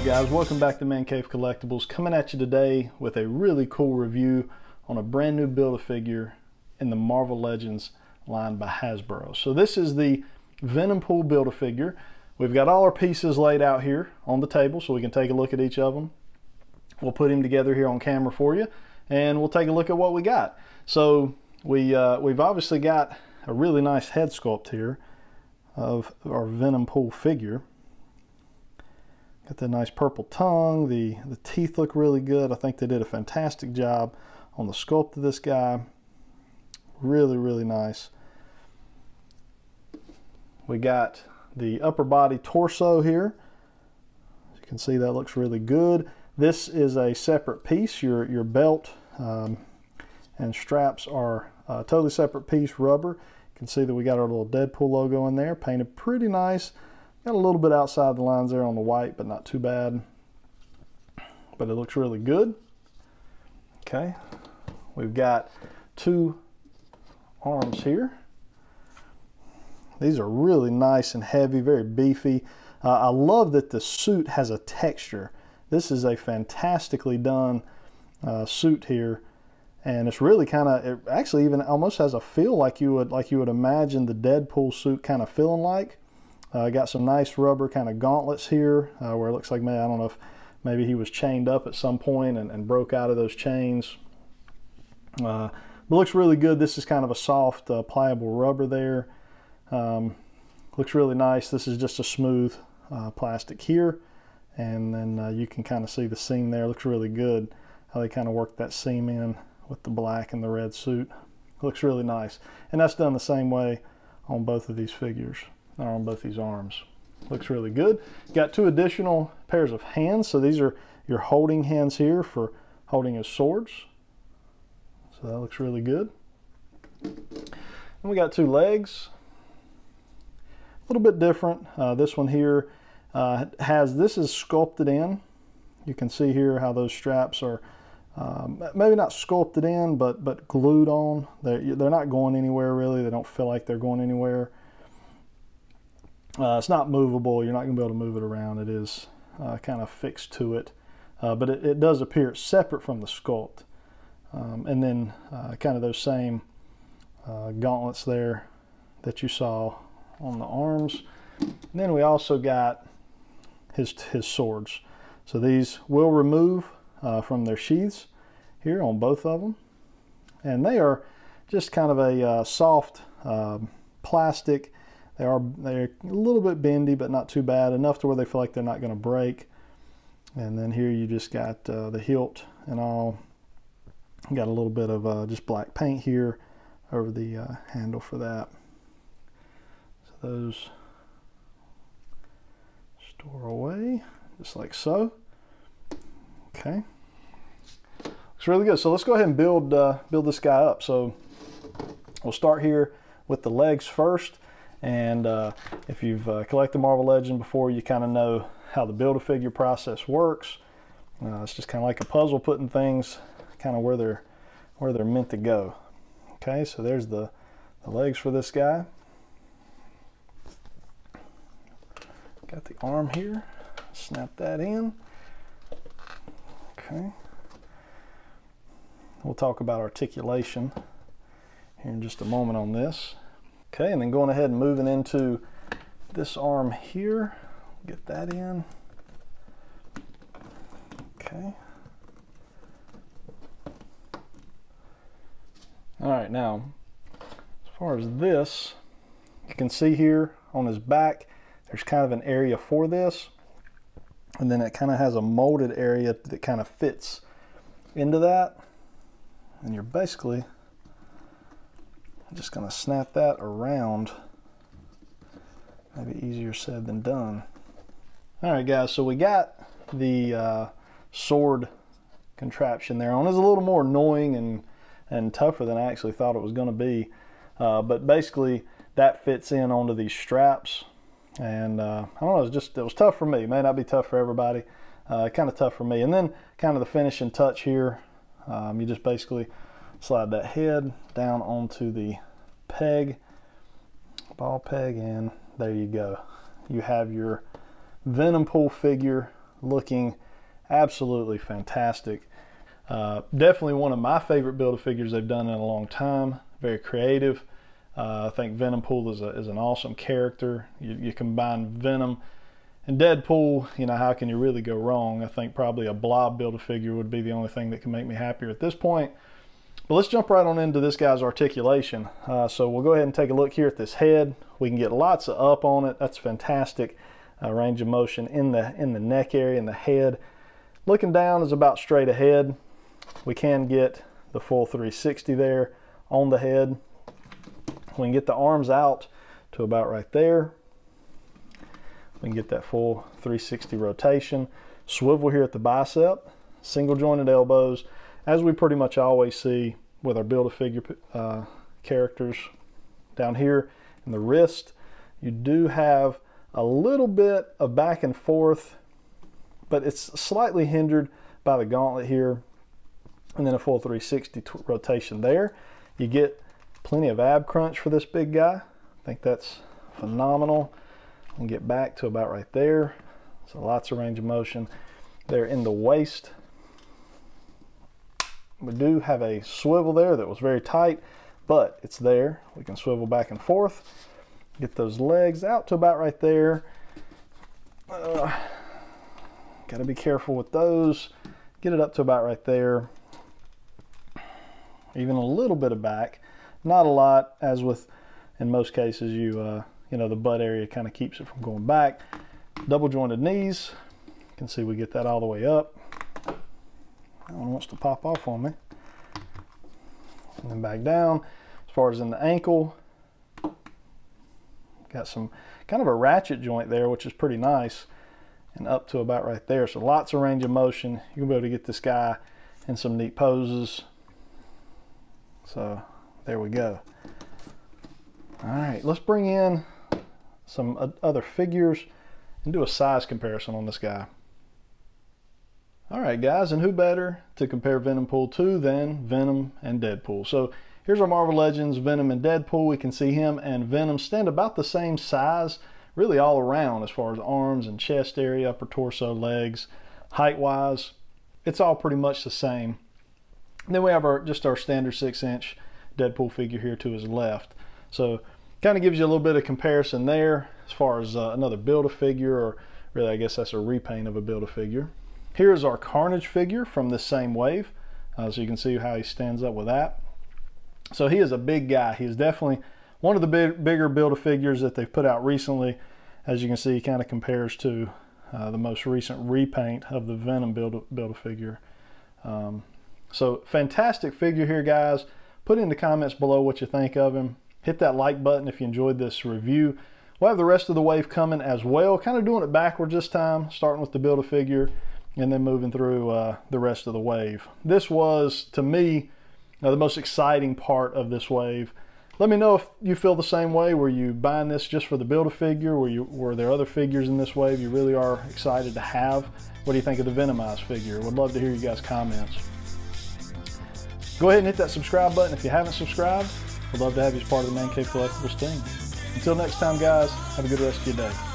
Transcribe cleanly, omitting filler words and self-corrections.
up, guys? Welcome back to Man Cave Collectibles, coming at you today with a really cool review on a brand new Build-A-Figure in the Marvel Legends line by Hasbro. So this is the Venompool Build-A-Figure. We've got all our pieces laid out here on the table so we can take a look at each of them. We'll put them together here on camera for you and we'll take a look at what we got. So we've obviously got a really nice head sculpt here of our Venompool figure. Got the nice purple tongue, the teeth look really good. I think they did a fantastic job on the sculpt of this guy. Really, really nice. We got the upper body torso here. As you can see, that looks really good. This is a separate piece. Your belt and straps are a totally separate piece, rubber. You can see that we got our little Deadpool logo in there, painted pretty nice. Got a little bit outside the lines there on the white, but not too bad. But it looks really good. Okay, we've got two arms here. These are really nice and heavy, very beefy. I love that the suit has a texture. This is a fantastically done suit here, and it's really it actually even almost has a feel like you would imagine the Deadpool suit kind of feeling like. Got some nice rubber kind of gauntlets here where it looks like, man, I don't know if maybe he was chained up at some point and broke out of those chains. But looks really good. This is kind of a soft, pliable rubber there. Looks really nice. This is just a smooth plastic here. And then you can kind of see the seam there. Looks really good how they kind of worked that seam in with the black and the red suit. Looks really nice. And that's done the same way on both of these figures. On both these arms. Looks really good. Got two additional pairs of hands. So these are your holding hands here for holding his swords. So that looks really good. And we got two legs. A little bit different. This one here this is sculpted in. You can see here how those straps are maybe not sculpted in, but glued on. They're not going anywhere really. They don't feel like they're going anywhere. It's not movable. You're not going to be able to move it around. It is kind of fixed to it. But it does appear separate from the sculpt. And then kind of those same gauntlets there that you saw on the arms. And then we also got his swords. So these will remove from their sheaths here on both of them. And they are just kind of a soft plastic. They're a little bit bendy, but not too bad, enough to where they feel like they're not going to break. And then here you just got the hilt and all. You got a little bit of just black paint here over the handle for that. So those store away just like so. Okay, looks really good. So let's go ahead and build this guy up. So we'll start here with the legs first. And if you've collected Marvel Legends before, you kind of know how the Build-A-Figure process works. It's just kind of like a puzzle, putting things kind of where they're meant to go. Okay, so there's the legs for this guy. Got the arm here. Snap that in. Okay. We'll talk about articulation here in just a moment on this. Okay, and then going ahead and moving into this arm here, get that in. Okay. All right, now, as far as this, you can see here on his back, there's kind of an area for this, and then it kind of has a molded area that kind of fits into that, and you're basically just going to snap that around. Maybe easier said than done. All right, guys, so we got the sword contraption there on. It's a little more annoying and tougher than I actually thought it was going to be. But basically, that fits in onto these straps. And I don't know, it was tough for me. It may not be tough for everybody. Kind of tough for me. And then kind of the finishing touch here, you just basically slide that head down onto the peg, ball peg, and there you go. You have your Venompool figure looking absolutely fantastic. Definitely one of my favorite Build-A-Figures they've done in a long time. Very creative. I think Venompool is an awesome character. You combine Venom and Deadpool, you know, how can you really go wrong? I think probably a Blob Build-A-Figure would be the only thing that can make me happier at this point. But let's jump right on into this guy's articulation. So we'll go ahead and take a look here at this head. We can get lots of up on it. That's fantastic. Range of motion in the neck area, in the head. Looking down is about straight ahead. We can get the full 360 there on the head. We can get the arms out to about right there. We can get that full 360 rotation. Swivel here at the bicep. Single jointed elbows, as we pretty much always see with our Build-A-Figure characters. Down here in the wrist, you do have a little bit of back and forth, but it's slightly hindered by the gauntlet here. And then a full 360 rotation there. You get plenty of ab crunch for this big guy. I think that's phenomenal. And get back to about right there. So lots of range of motion there in the waist. We do have a swivel there that was very tight, but it's there. We can swivel back and forth. Get those legs out to about right there. Got to be careful with those. Get it up to about right there. Even a little bit of back, not a lot, as with in most cases you know, the butt area kind of keeps it from going back. Double jointed knees, you can see we get that all the way up. That one wants to pop off on me. And then back down. As far as in the ankle, got some kind of a ratchet joint there, which is pretty nice, and up to about right there. So lots of range of motion. You'll be able to get this guy in some neat poses. So there we go. All right, let's bring in some other figures and do a size comparison on this guy. All right, guys, and who better to compare Venompool to than Venom and Deadpool? So here's our Marvel Legends Venom and Deadpool. We can see him and Venom stand about the same size, really all around as far as arms and chest area, upper torso, legs, height-wise. It's all pretty much the same. And then we have just our standard 6-inch Deadpool figure here to his left. So kind of gives you a little bit of comparison there as far as another Build-A-Figure, or really I guess that's a repaint of a Build-A-Figure. Here's our Carnage figure from this same wave. So you can see how he stands up with that. So he is a big guy. He is definitely one of the bigger Build-A-Figures that they've put out recently. As you can see, he kind of compares to the most recent repaint of the Venom Build-A-Figure. So fantastic figure here, guys. Put in the comments below what you think of him. Hit that like button if you enjoyed this review. We'll have the rest of the wave coming as well. Kind of doing it backwards this time, starting with the Build-A-Figure and then moving through the rest of the wave. This was, to me, the most exciting part of this wave. Let me know if you feel the same way. Were you buying this just for the Build-A-Figure? Were there other figures in this wave you really are excited to have? What do you think of the Venomized figure? Would love to hear you guys' comments. Go ahead and hit that subscribe button if you haven't subscribed. We'd love to have you as part of the Man Cave Collectibles team. Until next time, guys, have a good rest of your day.